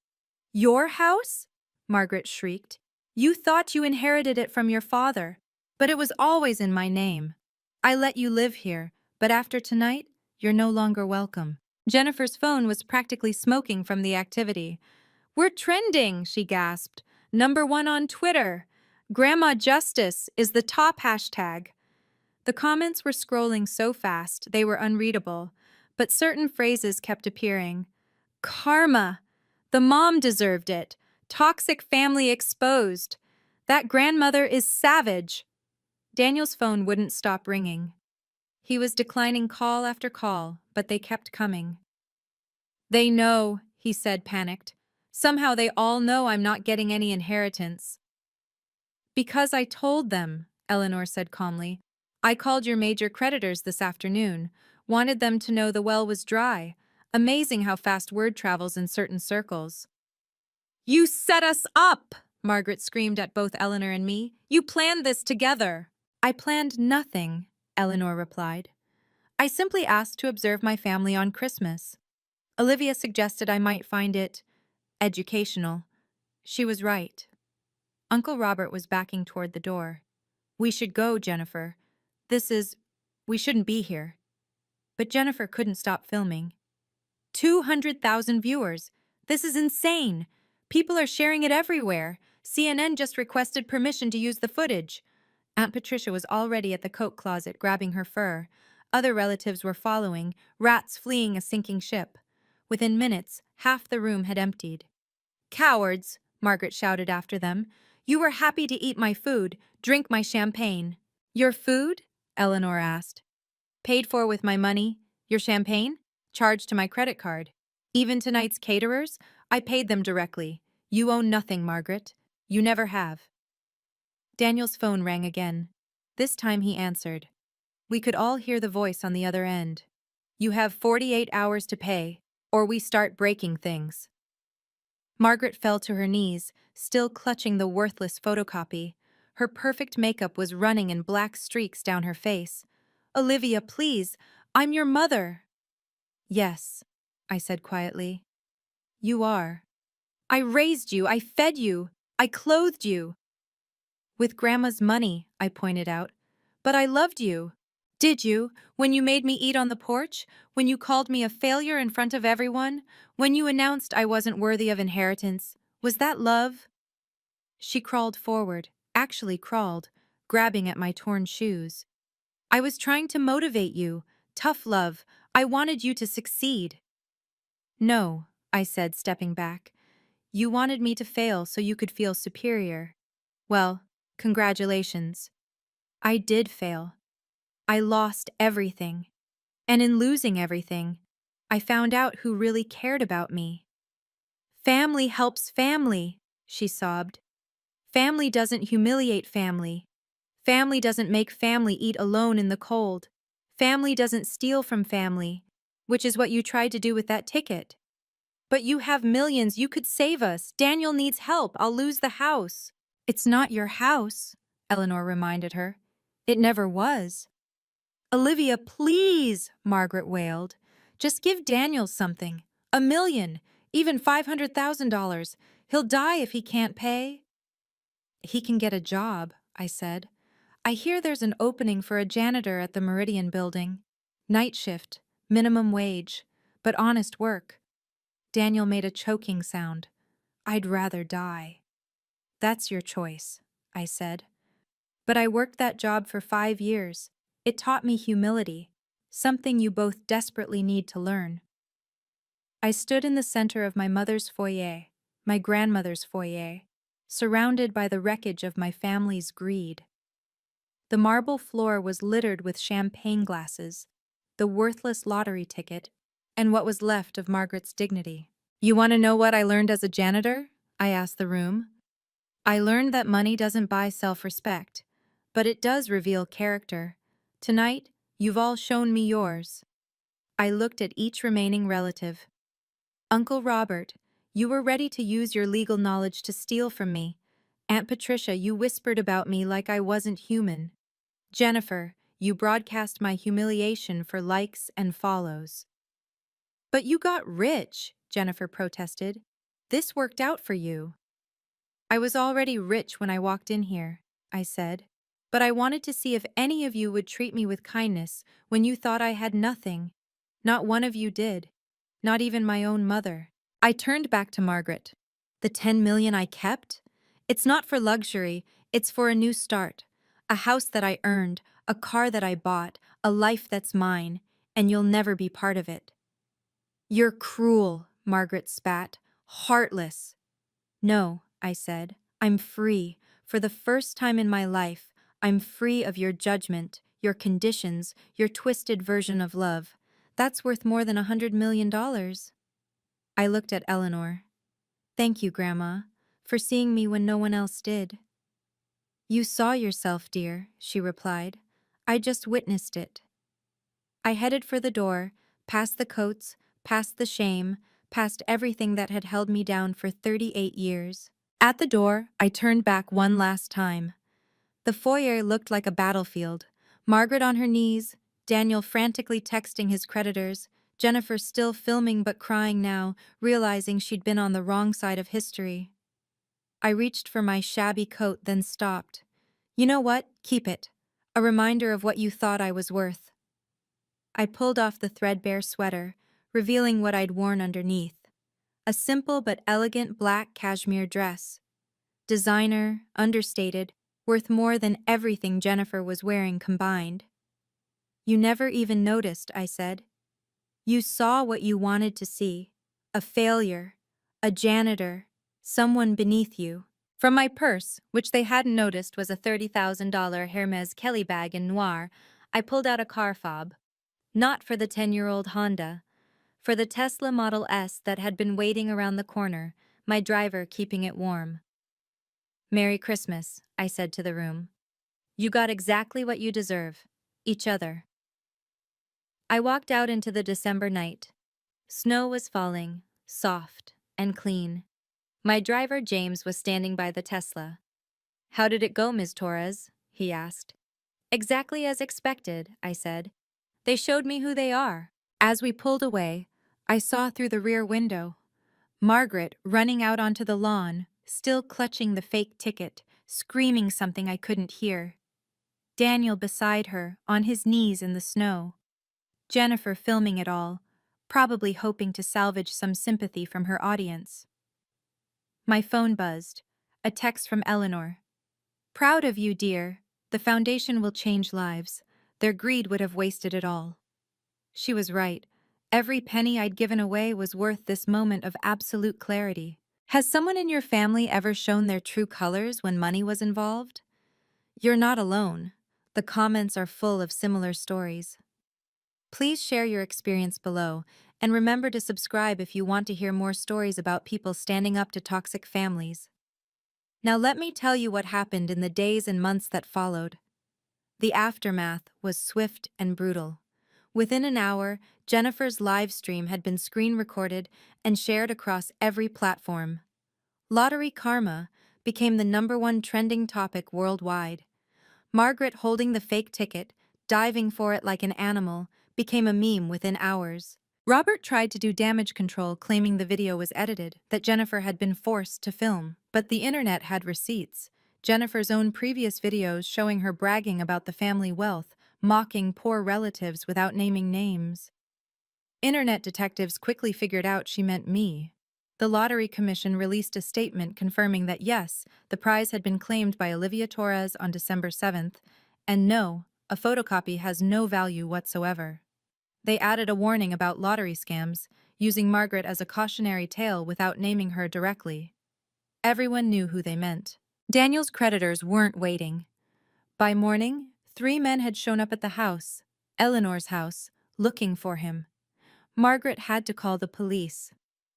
Your house? Margaret shrieked. You thought you inherited it from your father, but it was always in my name. I let you live here, but after tonight, you're no longer welcome. Jennifer's phone was practically smoking from the activity. We're trending, she gasped. #1 on Twitter. Grandma Justice is the top hashtag. The comments were scrolling so fast they were unreadable, but certain phrases kept appearing. Karma. The mom deserved it. Toxic family exposed. That grandmother is savage. Daniel's phone wouldn't stop ringing. He was declining call after call, but they kept coming. They know, he said, panicked. Somehow they all know I'm not getting any inheritance. Because I told them, Eleanor said calmly. I called your major creditors this afternoon, wanted them to know the well was dry. Amazing how fast word travels in certain circles. You set us up! Margaret screamed at both Eleanor and me. You planned this together. I planned nothing, Eleanor replied. I simply asked to observe my family on Christmas. Olivia suggested I might find it educational. She was right. Uncle Robert was backing toward the door. We should go, Jennifer. We shouldn't be here. But Jennifer couldn't stop filming. 200,000 viewers. This is insane. People are sharing it everywhere. CNN just requested permission to use the footage. Aunt Patricia was already at the coat closet grabbing her fur. Other relatives were following, rats fleeing a sinking ship. Within minutes, half the room had emptied. Cowards, Margaret shouted after them. You were happy to eat my food, drink my champagne. Your food? Eleanor asked. Paid for with my money. Your champagne? Charged to my credit card. Even tonight's caterers? I paid them directly. You own nothing, Margaret. You never have. Daniel's phone rang again. This time he answered. We could all hear the voice on the other end. You have 48 hours to pay, or we start breaking things. Margaret fell to her knees, still clutching the worthless photocopy. Her perfect makeup was running in black streaks down her face. Olivia, please, I'm your mother. Yes, I said quietly. You are. I raised you, I fed you, I clothed you. With Grandma's money, I pointed out. But I loved you. Did you, when you made me eat on the porch? When you called me a failure in front of everyone? When you announced I wasn't worthy of inheritance? Was that love? She crawled forward, actually crawled, grabbing at my torn shoes. I was trying to motivate you. Tough love. I wanted you to succeed. No, I said, stepping back. You wanted me to fail so you could feel superior. Well, congratulations. I did fail. I lost everything. And in losing everything, I found out who really cared about me. Family helps family, she sobbed. Family doesn't humiliate family. Family doesn't make family eat alone in the cold. Family doesn't steal from family, which is what you tried to do with that ticket. But you have millions, you could save us. Daniel needs help, I'll lose the house. It's not your house, Eleanor reminded her. It never was. Olivia, please, Margaret wailed. Just give Daniel something. $1 million, even $500,000. He'll die if he can't pay. He can get a job, I said. I hear there's an opening for a janitor at the Meridian building. Night shift, minimum wage, but honest work. Daniel made a choking sound. I'd rather die. That's your choice, I said. But I worked that job for 5 years. It taught me humility, something you both desperately need to learn. I stood in the center of my mother's foyer, my grandmother's foyer, surrounded by the wreckage of my family's greed. The marble floor was littered with champagne glasses, the worthless lottery ticket, and what was left of Margaret's dignity. You want to know what I learned as a janitor? I asked the room. I learned that money doesn't buy self-respect, but it does reveal character. Tonight, you've all shown me yours. I looked at each remaining relative. Uncle Robert, you were ready to use your legal knowledge to steal from me. Aunt Patricia, you whispered about me like I wasn't human. Jennifer, you broadcast my humiliation for likes and follows. But you got rich, Jennifer protested. This worked out for you. I was already rich when I walked in here, I said. But I wanted to see if any of you would treat me with kindness when you thought I had nothing. Not one of you did. Not even my own mother. I turned back to Margaret. The 10 million I kept? It's not for luxury, it's for a new start. A house that I earned, a car that I bought, a life that's mine, and you'll never be part of it. You're cruel, Margaret spat. Heartless. No, I said. I'm free. For the first time in my life, I'm free of your judgment, your conditions, your twisted version of love. That's worth more than $100 million. I looked at Eleanor. Thank you, Grandma, for seeing me when no one else did. You saw yourself, dear, she replied. I just witnessed it. I headed for the door, past the coats, past the shame, past everything that had held me down for 38 years. At the door, I turned back one last time. The foyer looked like a battlefield. Margaret on her knees, Daniel frantically texting his creditors, Jennifer still filming but crying now, realizing she'd been on the wrong side of history. I reached for my shabby coat, then stopped. You know what? Keep it. A reminder of what you thought I was worth. I pulled off the threadbare sweater, revealing what I'd worn underneath. A simple but elegant black cashmere dress. Designer, understated, worth more than everything Jennifer was wearing combined. You never even noticed, I said. You saw what you wanted to see. A failure. A janitor. Someone beneath you. From my purse, which they hadn't noticed was a $30,000 Hermes Kelly bag in noir, I pulled out a car fob. Not for the 10-year-old Honda. For the Tesla Model S that had been waiting around the corner, my driver keeping it warm. Merry Christmas, I said to the room. You got exactly what you deserve. Each other. I walked out into the December night. Snow was falling, soft and clean. My driver, James, was standing by the Tesla. How did it go, Ms. Torres? He asked. Exactly as expected, I said. They showed me who they are. As we pulled away, I saw through the rear window Margaret running out onto the lawn, still clutching the fake ticket, screaming something I couldn't hear. Daniel beside her, on his knees in the snow. Jennifer filming it all, probably hoping to salvage some sympathy from her audience. My phone buzzed. A text from Eleanor. Proud of you, dear. The foundation will change lives. Their greed would have wasted it all. She was right. Every penny I'd given away was worth this moment of absolute clarity. Has someone in your family ever shown their true colors when money was involved? You're not alone. The comments are full of similar stories. Please share your experience below, and remember to subscribe if you want to hear more stories about people standing up to toxic families. Now let me tell you what happened in the days and months that followed. The aftermath was swift and brutal. Within an hour, Jennifer's live stream had been screen recorded and shared across every platform. Lottery karma became the #1 trending topic worldwide. Margaret holding the fake ticket, diving for it like an animal, became a meme within hours. Robert tried to do damage control, claiming the video was edited, that Jennifer had been forced to film, but the internet had receipts. Jennifer's own previous videos showing her bragging about the family wealth, mocking poor relatives without naming names. Internet detectives quickly figured out she meant me. The Lottery Commission released a statement confirming that yes, the prize had been claimed by Olivia Torres on December 7th, and no, a photocopy has no value whatsoever. They added a warning about lottery scams, using Margaret as a cautionary tale without naming her directly. Everyone knew who they meant. Daniel's creditors weren't waiting. By morning, 3 men had shown up at the house, Eleanor's house, looking for him. Margaret had to call the police.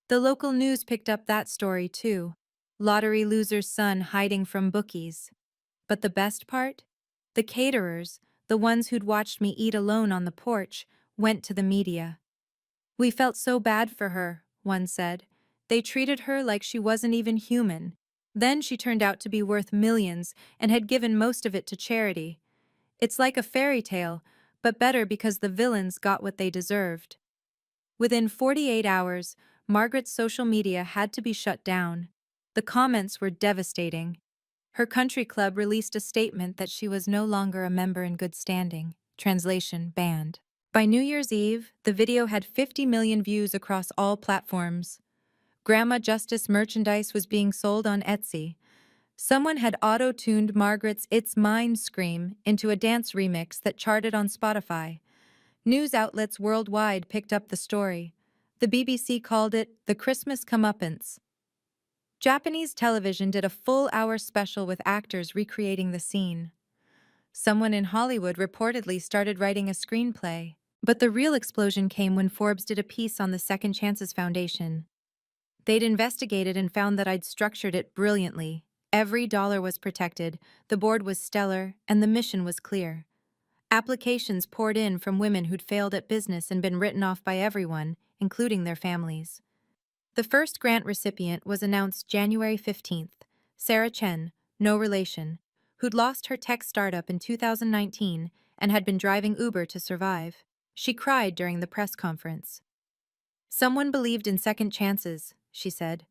The local news picked up that story too. Lottery loser's son hiding from bookies. But the best part? The caterers, the ones who'd watched me eat alone on the porch, went to the media. We felt so bad for her, one said. They treated her like she wasn't even human. Then she turned out to be worth millions and had given most of it to charity. It's like a fairy tale, but better because the villains got what they deserved. Within 48 hours, Margaret's social media had to be shut down. The comments were devastating. Her country club released a statement that she was no longer a member in good standing. Translation banned. By New Year's Eve, the video had 50 million views across all platforms. Grandma Justice merchandise was being sold on Etsy. Someone had auto-tuned Margaret's It's Mine scream into a dance remix that charted on Spotify. News outlets worldwide picked up the story. The BBC called it the Christmas comeuppance. Japanese television did a full-hour special with actors recreating the scene. Someone in Hollywood reportedly started writing a screenplay. But the real explosion came when Forbes did a piece on the Second Chances Foundation. They'd investigated and found that I'd structured it brilliantly. Every dollar was protected, the board was stellar, and the mission was clear. Applications poured in from women who'd failed at business and been written off by everyone, including their families. The first grant recipient was announced January 15th, Sarah Chen, no relation, who'd lost her tech startup in 2019 and had been driving Uber to survive. She cried during the press conference. "Someone believed in second chances," she said.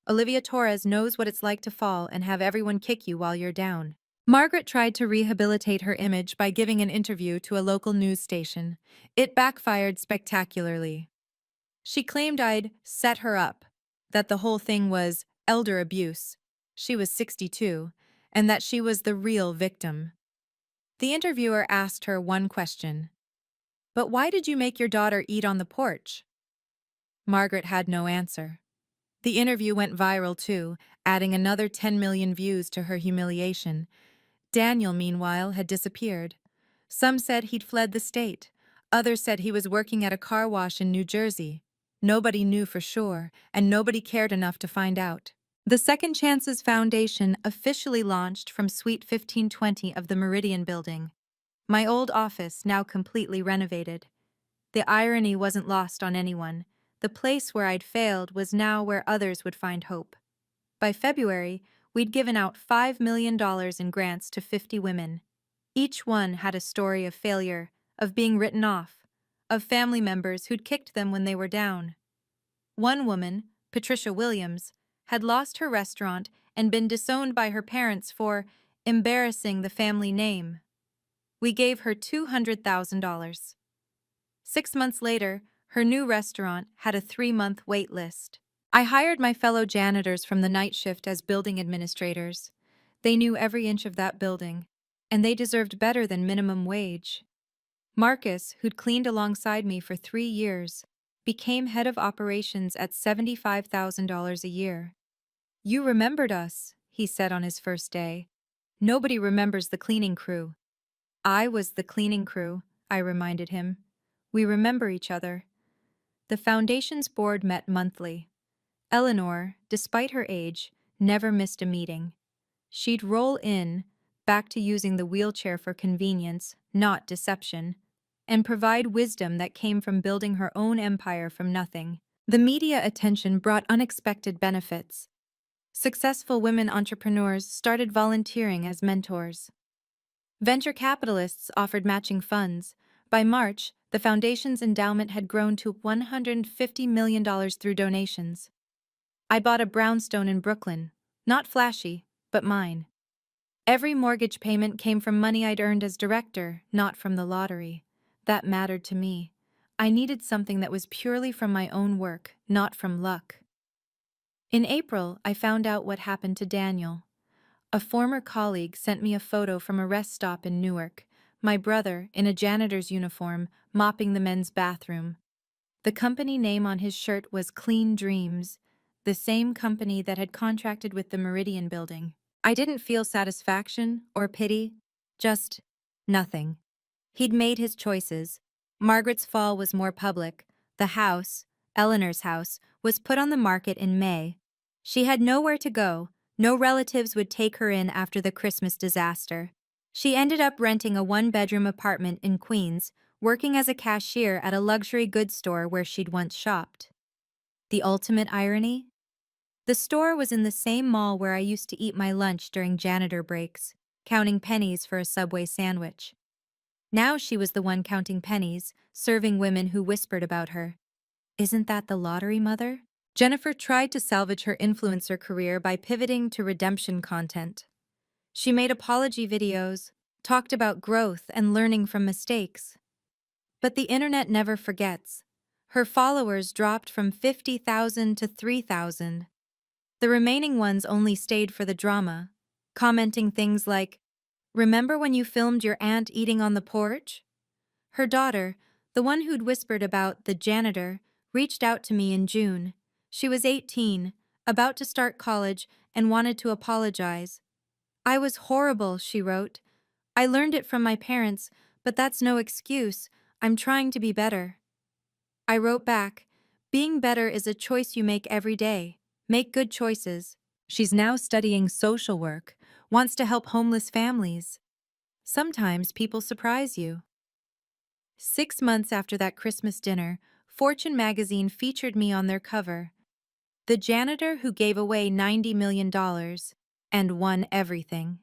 "Olivia Torres knows what it's like to fall and have everyone kick you while you're down." Margaret tried to rehabilitate her image by giving an interview to a local news station. It backfired spectacularly. She claimed I'd set her up, that the whole thing was elder abuse. She was 62, and that she was the real victim. The interviewer asked her one question. "But why did you make your daughter eat on the porch?" Margaret had no answer. The interview went viral too, adding another 10 million views to her humiliation. Daniel, meanwhile, had disappeared. Some said he'd fled the state. Others said he was working at a car wash in New Jersey. Nobody knew for sure, and nobody cared enough to find out. The Second Chances Foundation officially launched from Suite 1520 of the Meridian Building, my old office now completely renovated. The irony wasn't lost on anyone. The place where I'd failed was now where others would find hope. By February, we'd given out $5 million in grants to 50 women. Each one had a story of failure, of being written off, of family members who'd kicked them when they were down. One woman, Patricia Williams, had lost her restaurant and been disowned by her parents for embarrassing the family name. We gave her $200,000. 6 months later, her new restaurant had a 3-month wait list. I hired my fellow janitors from the night shift as building administrators. They knew every inch of that building, and they deserved better than minimum wage. Marcus, who'd cleaned alongside me for 3 years, became head of operations at $75,000 a year. "You remembered us," he said on his first day. "Nobody remembers the cleaning crew." "I was the cleaning crew," I reminded him. "We remember each other." The foundation's board met monthly. Eleanor, despite her age, never missed a meeting. She'd roll in, back to using the wheelchair for convenience, not deception, and provide wisdom that came from building her own empire from nothing. The media attention brought unexpected benefits. Successful women entrepreneurs started volunteering as mentors. Venture capitalists offered matching funds. By March, the foundation's endowment had grown to $150 million through donations. I bought a brownstone in Brooklyn, not flashy, but mine. Every mortgage payment came from money I'd earned as director, not from the lottery. That mattered to me. I needed something that was purely from my own work, not from luck. In April, I found out what happened to Daniel. A former colleague sent me a photo from a rest stop in Newark, my brother, in a janitor's uniform, mopping the men's bathroom. The company name on his shirt was Clean Dreams, the same company that had contracted with the Meridian Building. I didn't feel satisfaction or pity, just nothing. He'd made his choices. Margaret's fall was more public. The house, Eleanor's house, was put on the market in May. She had nowhere to go. No relatives would take her in after the Christmas disaster. She ended up renting a 1-bedroom apartment in Queens, working as a cashier at a luxury goods store where she'd once shopped. The ultimate irony? The store was in the same mall where I used to eat my lunch during janitor breaks, counting pennies for a Subway sandwich. Now she was the one counting pennies, serving women who whispered about her. Isn't that the lottery, mother? Jennifer tried to salvage her influencer career by pivoting to redemption content. She made apology videos, talked about growth and learning from mistakes. But the internet never forgets. Her followers dropped from 50,000 to 3,000. The remaining ones only stayed for the drama, commenting things like, "Remember when you filmed your aunt eating on the porch?" Her daughter, the one who'd whispered about the janitor, reached out to me in June. She was 18, about to start college, and wanted to apologize. "I was horrible," she wrote. I learned it from my parents, but that's no excuse. I'm trying to be better. I wrote back, being better is a choice you make every day. Make good choices. She's now studying social work, wants to help homeless families. Sometimes people surprise you. 6 months after that Christmas dinner, Fortune magazine featured me on their cover. The janitor who gave away $90 million and won everything.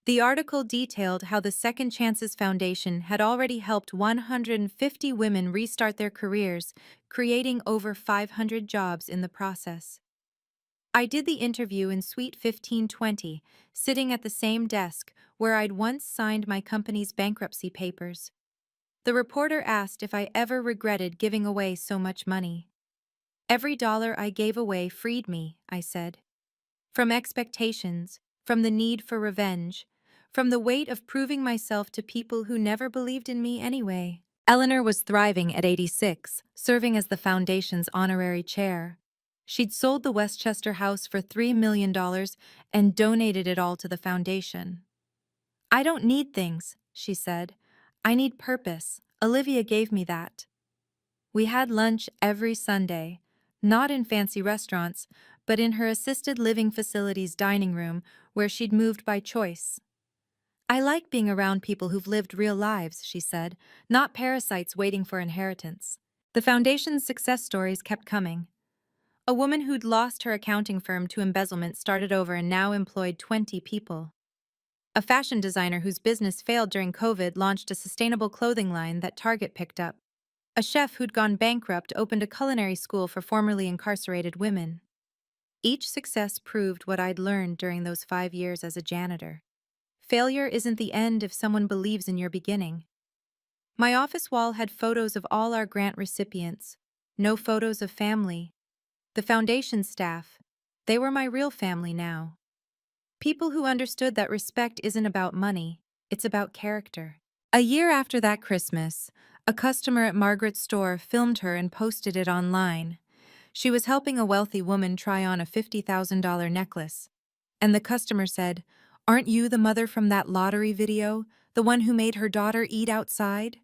The article detailed how the Second Chances Foundation had already helped 150 women restart their careers, creating over 500 jobs in the process. I did the interview in Suite 1520, sitting at the same desk where I'd once signed my company's bankruptcy papers. The reporter asked if I ever regretted giving away so much money. Every dollar I gave away freed me, I said. From expectations, from the need for revenge, from the weight of proving myself to people who never believed in me anyway. Eleanor was thriving at 86, serving as the foundation's honorary chair. She'd sold the Westchester house for $3 million and donated it all to the foundation. I don't need things, she said. I need purpose. Olivia gave me that. We had lunch every Sunday, not in fancy restaurants, but in her assisted living facility's dining room where she'd moved by choice. I like being around people who've lived real lives, she said, not parasites waiting for inheritance. The foundation's success stories kept coming. A woman who'd lost her accounting firm to embezzlement started over and now employed 20 people. A fashion designer whose business failed during COVID launched a sustainable clothing line that Target picked up. A chef who'd gone bankrupt opened a culinary school for formerly incarcerated women. Each success proved what I'd learned during those 5 years as a janitor. Failure isn't the end if someone believes in your beginning. My office wall had photos of all our grant recipients, no photos of family. The foundation staff, they were my real family now. People who understood that respect isn't about money, it's about character. A year after that Christmas, a customer at Margaret's store filmed her and posted it online. She was helping a wealthy woman try on a $50,000 necklace. And the customer said, "Aren't you the mother from that lottery video, the one who made her daughter eat outside?"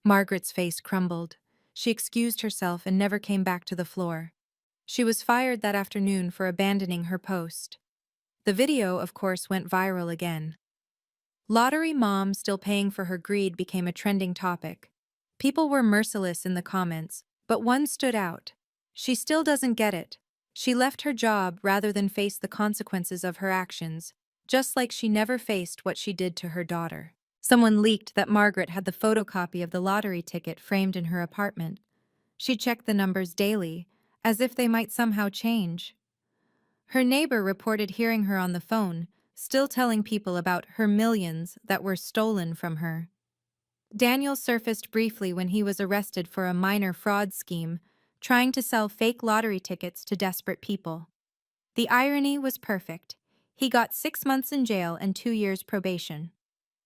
Margaret's face crumbled. She excused herself and never came back to the floor. She was fired that afternoon for abandoning her post. The video, of course, went viral again. Lottery mom still paying for her greed became a trending topic. People were merciless in the comments, but one stood out. She still doesn't get it. She left her job rather than face the consequences of her actions, just like she never faced what she did to her daughter. Someone leaked that Margaret had the photocopy of the lottery ticket framed in her apartment. She checked the numbers daily, as if they might somehow change. Her neighbor reported hearing her on the phone, still telling people about her millions that were stolen from her. Daniel surfaced briefly when he was arrested for a minor fraud scheme, trying to sell fake lottery tickets to desperate people. The irony was perfect. He got 6 months in jail and 2 years probation.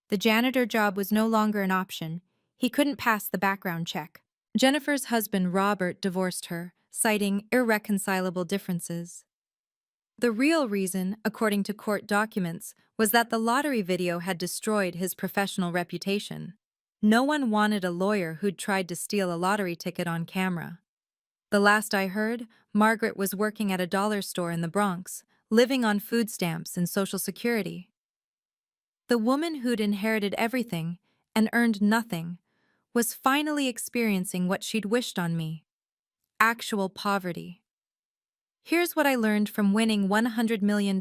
The janitor job was no longer an option. He couldn't pass the background check. Jennifer's husband, Robert, divorced her, citing irreconcilable differences. The real reason, according to court documents, was that the lottery video had destroyed his professional reputation. No one wanted a lawyer who'd tried to steal a lottery ticket on camera. The last I heard, Margaret was working at a dollar store in the Bronx, living on food stamps and Social Security. The woman who'd inherited everything and earned nothing was finally experiencing what she'd wished on me: actual poverty. Here's what I learned from winning $100 million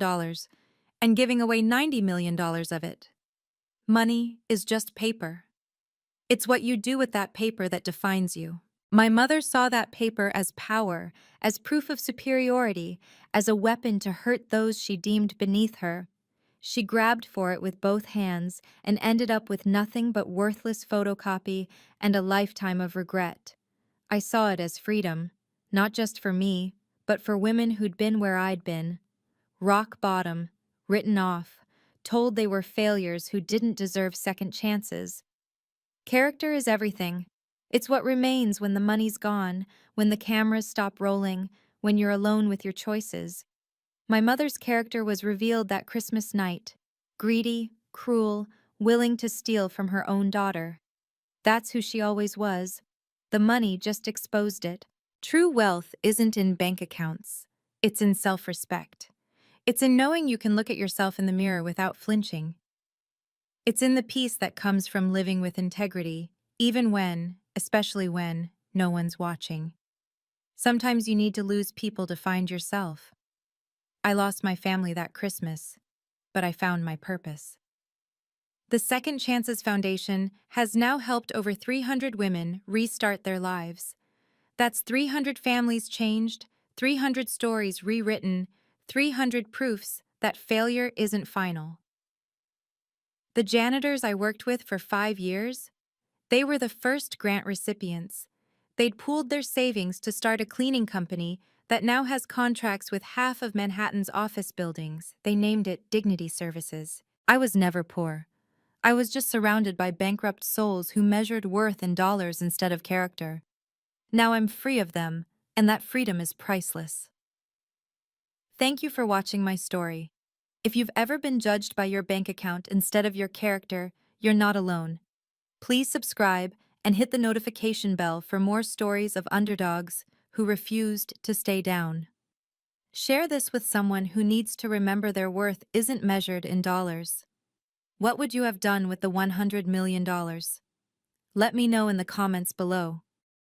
and giving away $90 million of it. Money is just paper. It's what you do with that paper that defines you. My mother saw that paper as power, as proof of superiority, as a weapon to hurt those she deemed beneath her. She grabbed for it with both hands and ended up with nothing but worthless photocopy and a lifetime of regret. I saw it as freedom, not just for me, but for women who'd been where I'd been. Rock bottom, written off, told they were failures who didn't deserve second chances. Character is everything. It's what remains when the money's gone, when the cameras stop rolling, when you're alone with your choices. My mother's character was revealed that Christmas night. Greedy, cruel, willing to steal from her own daughter. That's who she always was. The money just exposed it. True wealth isn't in bank accounts. It's in self-respect. It's in knowing you can look at yourself in the mirror without flinching. It's in the peace that comes from living with integrity, even when, especially when, no one's watching. Sometimes you need to lose people to find yourself. I lost my family that Christmas, but I found my purpose. The Second Chances Foundation has now helped over 300 women restart their lives. That's 300 families changed, 300 stories rewritten, 300 proofs that failure isn't final. The janitors I worked with for 5 years, they were the first grant recipients. They'd pooled their savings to start a cleaning company that now has contracts with half of Manhattan's office buildings. They named it Dignity Services. I was never poor. I was just surrounded by bankrupt souls who measured worth in dollars instead of character. Now I'm free of them, and that freedom is priceless. Thank you for watching my story. If you've ever been judged by your bank account instead of your character, you're not alone. Please subscribe and hit the notification bell for more stories of underdogs who refused to stay down. Share this with someone who needs to remember their worth isn't measured in dollars. What would you have done with the $100 million? Let me know in the comments below.